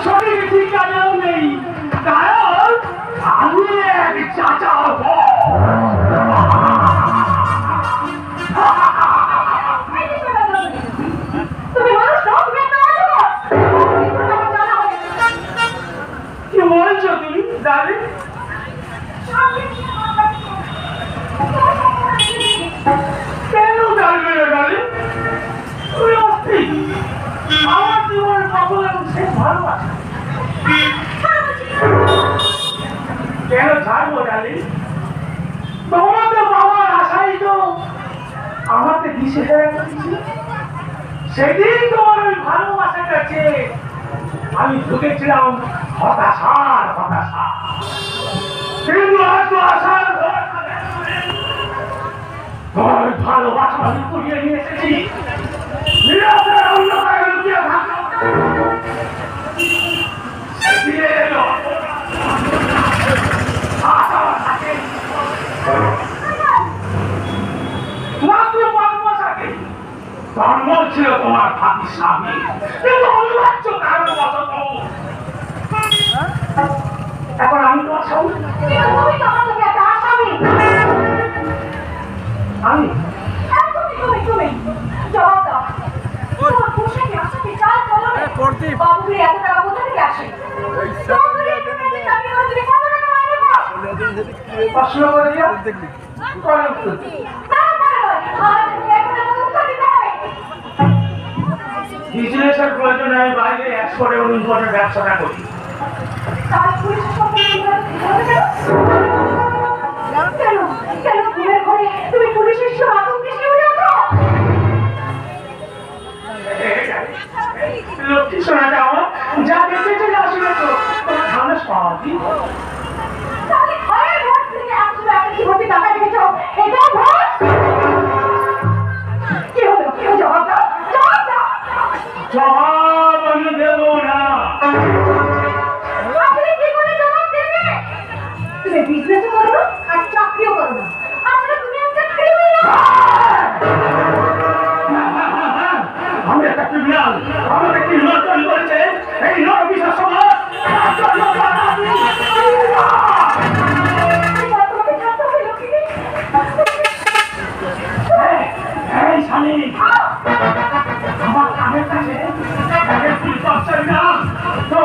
সঠিক ঠিকানাও নেই, কারণ আমি এক চাচা। কি বলছো তুমি দাদি? কেন জানবে না দাদি? তুই অস্থির। আমার জীবনের সকল এবং সে ভালোবাসা কেন ছাড়বো দাদি? তোমাদের বাবার আশাই তো আমাকে দিশে করেছিল। সেদিন তোমার ওই ভালোবাসার কাছে আমি ঢুকেছিলাম হতাশার হতাশা, কিন্তু আজ আশার তোমার ভালোবাসা আমি কুড়িয়ে নিয়ে এসেছি। নিরাপদে অন্ধকারে লুকিয়ে থাকো। ফিরে এলো আশা থাকে মাত্র 5 মাস আগে জন্ম ছিল তোমার ভাবি স্বামী, কিন্তু অনিবার্য কারণবশত এখন আমি তোমার স্বামী। আমি জবাব দাও, তোমার পোশাকে আসাতে চাল চলো না। বাবুগুলি এত টাকা কোথা থেকে আসে? প্রশ্ন করে যাও, করে উত্তর বিজনেসের প্রয়োজনে আমি বাইরে এক্সপোর্টে এবং ইম্পোর্টের ব্যবসাটা করি। তুমি পুলিশের সব আতঙ্কে শিউরে ওঠো। লক্ষ্মী শোনাটা আমার যা বেঁচে চলে আসলে তো তোমার ধারণা সবই তাহলে ঘরের ভোট থেকে আসলে আপনি কি ভোটে টাকা দিয়েছো? এটাও ভোট? কি হলো? জবাব দাও, জবাব দাও। জবাব আমি দেবো না। আপনি কি করে জবাব দেবে? তুমি বিজনেসও করো না আর চাকরিও করো না, আসলে তুমি একটা ক্রিমিনাল। আমি একটা ক্রিমিনাল, আমাকে ক্রিমিনাল তৈরি করেছে এই নরবিশ্বাস সমাজ। এই স্বামী, আমার কানের কাছে পুলিশ অফিসার না তো